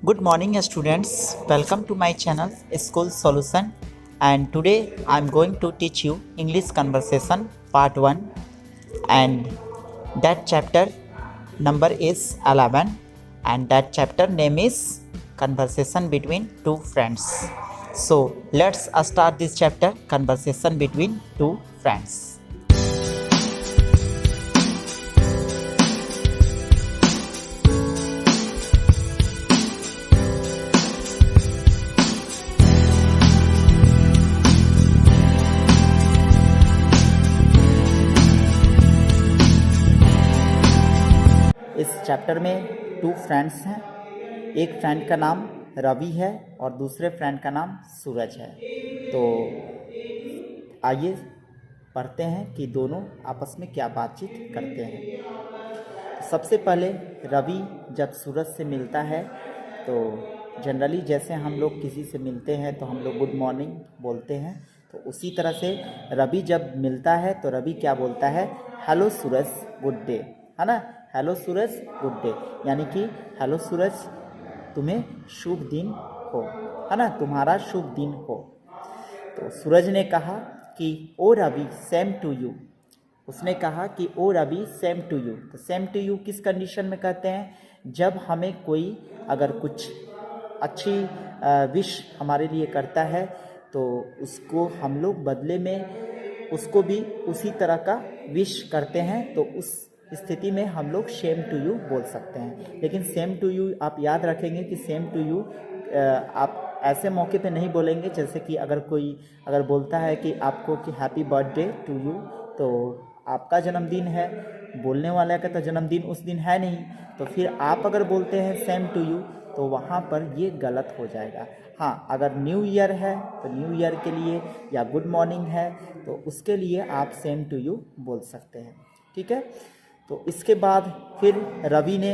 Good morning students, welcome to my channel School Solution, and today I am going to teach you English conversation part 1, and that chapter number is 11, and that chapter name is conversation between two friends. So let's start this chapter, conversation between two friends. इस chapter में to friends हैं। एक friend का नाम रवि है और दूसरे friend का नाम सूरज है। तो आइए पढ़ते हैं कि दोनों आपस में क्या बातचीत करते हैं। सबसे पहले रवि जब सूरज से मिलता है तो जनरली जैसे हम लोग किसी से मिलते हैं तो हम लोग गुड मॉर्निंग बोलते हैं, तो उसी तरह से रवि जब मिलता है तो रवि क्या बोलता है, हेलो सूरज गुड डे, है ना। हेलो सूरज गुड डे यानी कि हेलो सूरज तुम्हें शुभ दिन हो, है ना, तुम्हारा शुभ दिन हो। तो सूरज ने कहा कि ओ रवि सेम टू यू। उसने कहा कि ओ रवि सेम टू यू। तो सेम टू यू किस कंडीशन में कहते हैं, जब हमें कोई अगर कुछ अच्छी विश हमारे लिए करता है तो उसको हम लोग बदले में उसको भी उसी तरह का विश करते हैं, तो उस स्थिति में हम लोग सेम टू यू बोल सकते हैं। लेकिन सेम टू यू आप याद रखेंगे कि सेम टू यू आप ऐसे मौके पे नहीं बोलेंगे, जैसे कि अगर कोई अगर बोलता है कि आपको कि हैप्पी बर्थडे टू यू, तो आपका जन्मदिन है, बोलने वाले का तो जन्मदिन उस दिन है नहीं, तो फिर आप अगर बोलते हैं सेम टू यू तो वहाँ पर ये गलत हो जाएगा। हाँ, अगर न्यू ईयर है तो न्यू ईयर के लिए या गुड मॉर्निंग है तो उसके लिए आप सेम टू यू बोल सकते हैं, ठीक है। तो इसके बाद फिर रवि ने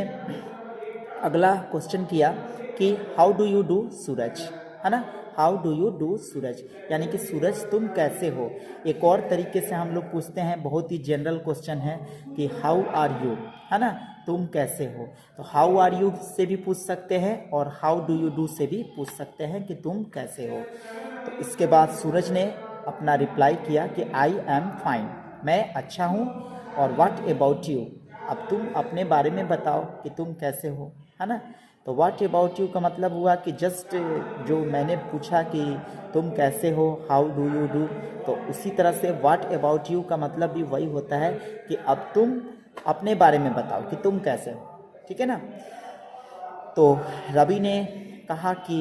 अगला क्वेश्चन किया कि हाउ डू यू डू सूरज, है ना, हाउ डू यू डू सूरज यानी कि सूरज तुम कैसे हो। एक और तरीके से हम लोग पूछते हैं, बहुत ही जनरल क्वेश्चन है कि हाउ आर यू, है ना, तुम कैसे हो। तो हाउ आर यू से भी पूछ सकते हैं और हाउ डू यू डू से भी पूछ सकते हैं कि तुम कैसे हो। तो इसके बाद सूरज ने अपना रिप्लाई किया कि आई एम फाइन, मैं अच्छा हूँ, और व्हाट अबाउट यू, अब तुम अपने बारे में बताओ कि तुम कैसे हो, है ना। तो व्हाट अबाउट यू का मतलब हुआ कि जस्ट जो मैंने पूछा कि तुम कैसे हो, हाउ डू यू डू, तो उसी तरह से व्हाट अबाउट यू का मतलब भी वही होता है कि अब तुम अपने बारे में बताओ कि तुम कैसे हो, ठीक है ना। तो रवि ने कहा कि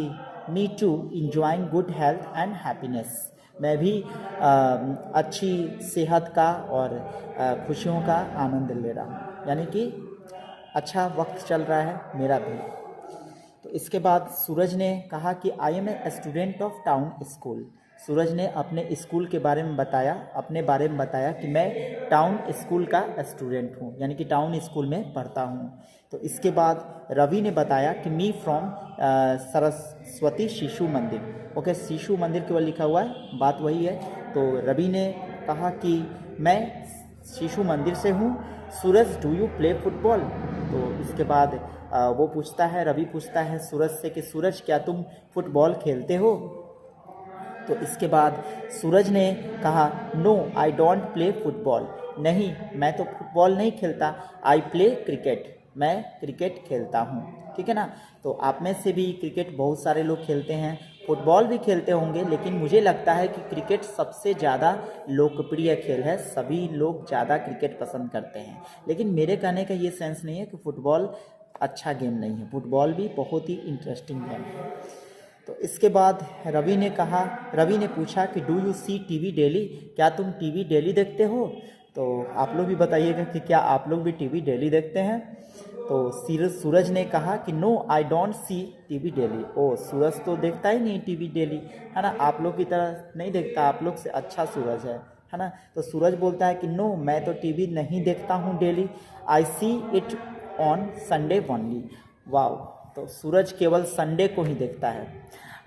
me too enjoying good health and happiness, मैं भी अच्छी सेहत का और खुशियों का आनंद ले रहा हूँ, यानी कि अच्छा वक्त चल रहा है मेरा भी। तो इसके बाद सूरज ने कहा कि I am a student of town school. Suraj ने अपने स्कूल के बारे में बताया, अपने बारे में बताया कि मैं टाउन स्कूल का स्टूडेंट हूँ, यानी कि टाउन स्कूल में पढ़ता हूँ। तो इसके बाद रवि ने बताया कि मी फ्रॉम सरस्वती शिशु मंदिर। ओके, शिशु मंदिर केवल लिखा हुआ है, बात वही है। तो रवि ने कहा कि मैं शिशु मंदिर से हूँ। सूरज डू यू प्ले फुटबॉल। तो इसके बाद वो पूछता है, रवि पूछता है सूरज से कि सूरज क्या तुम फुटबॉल खेलते हो। तो इसके बाद सूरज ने कहा no I don't play football, नहीं मैं तो फुटबॉल नहीं खेलता, आई प्ले क्रिकेट, मैं क्रिकेट खेलता हूँ, ठीक है ना। तो आप में से भी क्रिकेट बहुत सारे लोग खेलते हैं, फुटबॉल भी खेलते होंगे, लेकिन मुझे लगता है कि क्रिकेट सबसे ज़्यादा लोकप्रिय खेल है, सभी लोग ज़्यादा क्रिकेट पसंद करते हैं। लेकिन मेरे कहने का ये सेंस नहीं है कि फ़ुटबॉल अच्छा गेम नहीं है, फुटबॉल भी बहुत ही इंटरेस्टिंग गेम है। तो इसके बाद रवि ने पूछा कि do you see TV daily, क्या तुम टीवी डेली देखते हो। तो आप लोग भी बताइएगा कि क्या आप लोग भी टीवी डेली देखते हैं। तो सूरज ने कहा कि no I don't see TV daily. ओ, सूरज तो देखता ही नहीं टीवी डेली, है ना, आप लोग की तरह नहीं देखता, आप लोग से अच्छा सूरज है ना। तो सूरज बोलता है कि नो मैं तो टीवी नहीं देखता हूँ daily, I see it on Sunday only. Wow, तो सूरज केवल संडे को ही देखता है,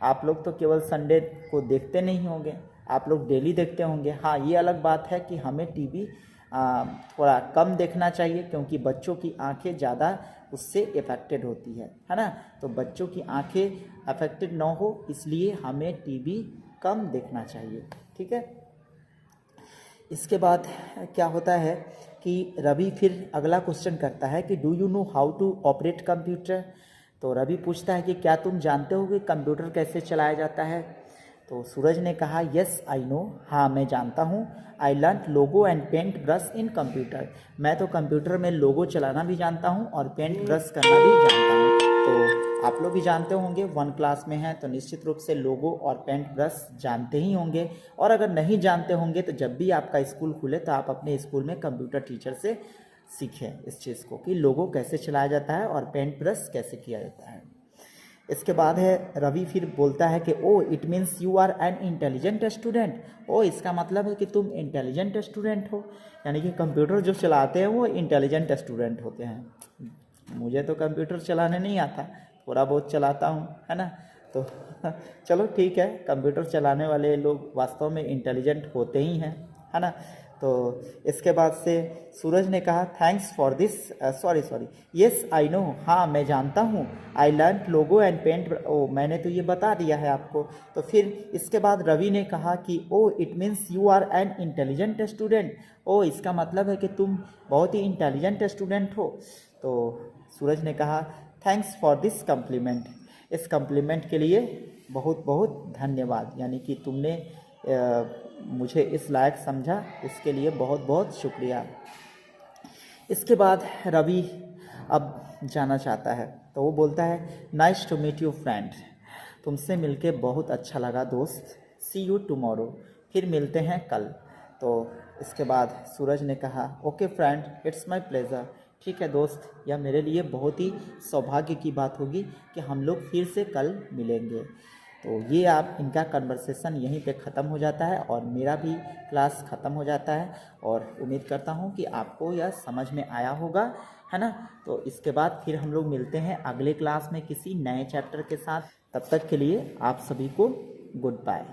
आप लोग तो केवल संडे को देखते नहीं होंगे, आप लोग डेली देखते होंगे। हाँ, ये अलग बात है कि हमें टीवी थोड़ा कम देखना चाहिए, क्योंकि बच्चों की आंखें ज़्यादा उससे इफ़ेक्टेड होती है ना। तो बच्चों की आंखें अफेक्टेड ना हो इसलिए हमें टीवी कम देखना चाहिए, ठीक है। इसके बाद क्या होता है कि रवि फिर अगला क्वेश्चन करता है कि do you know how to operate computer. तो रवि पूछता है कि क्या तुम जानते हो कि कंप्यूटर कैसे चलाया जाता है। तो सूरज ने कहा यस आई नो, हाँ मैं जानता हूँ। I learn logo and paint brush in computer. मैं तो कंप्यूटर में लोगो चलाना भी जानता हूँ और पेंट ब्रश करना भी जानता हूँ। तो आप लोग भी जानते होंगे, 1 क्लास में हैं तो निश्चित रूप से लोगो और पेंट ब्रश जानते ही होंगे। और अगर नहीं जानते होंगे तो जब भी आपका स्कूल खुले तो आप अपने स्कूल में कंप्यूटर टीचर से सीखें इस चीज़ को कि लोगो कैसे चलाया जाता है और पेंट ब्रश कैसे किया जाता है। इसके बाद है रवि फिर बोलता है कि oh it means you are an intelligent student. ओ इसका मतलब है कि तुम इंटेलिजेंट स्टूडेंट हो, यानी कि कंप्यूटर जो चलाते हैं वो इंटेलिजेंट स्टूडेंट होते हैं। मुझे तो कंप्यूटर चलाने नहीं आता, थोड़ा बहुत चलाता हूँ, है ना। तो चलो ठीक है, कंप्यूटर चलाने वाले लोग वास्तव में इंटेलिजेंट होते ही हैं, है ना। तो इसके बाद से सूरज ने कहा thanks for this, sorry yes I know, हाँ मैं जानता हूँ। I learn logo and paint, ओ मैंने तो ये बता दिया है आपको। तो फिर इसके बाद रवि ने कहा कि oh it means you are an intelligent student. ओ इसका मतलब है कि तुम बहुत ही इंटेलिजेंट स्टूडेंट हो। तो सूरज ने कहा थैंक्स फॉर दिस कम्प्लीमेंट, इस कम्प्लीमेंट के लिए बहुत बहुत धन्यवाद, यानी कि तुमने मुझे इस लायक समझा, इसके लिए बहुत बहुत शुक्रिया। इसके बाद रवि अब जाना चाहता है तो वो बोलता है nice to meet you friend, तुमसे मिलके बहुत अच्छा लगा दोस्त। सी यू टुमारो, फिर मिलते हैं कल। तो इसके बाद सूरज ने कहा okay friend it's my pleasure, ठीक है दोस्त, यह मेरे लिए बहुत ही सौभाग्य की बात होगी कि हम लोग फिर से कल मिलेंगे। तो ये आप इनका कन्वर्सेशन यहीं पे ख़त्म हो जाता है और मेरा भी क्लास ख़त्म हो जाता है। और उम्मीद करता हूँ कि आपको यह समझ में आया होगा, है ना। तो इसके बाद फिर हम लोग मिलते हैं अगले क्लास में किसी नए चैप्टर के साथ। तब तक के लिए आप सभी को गुड बाय।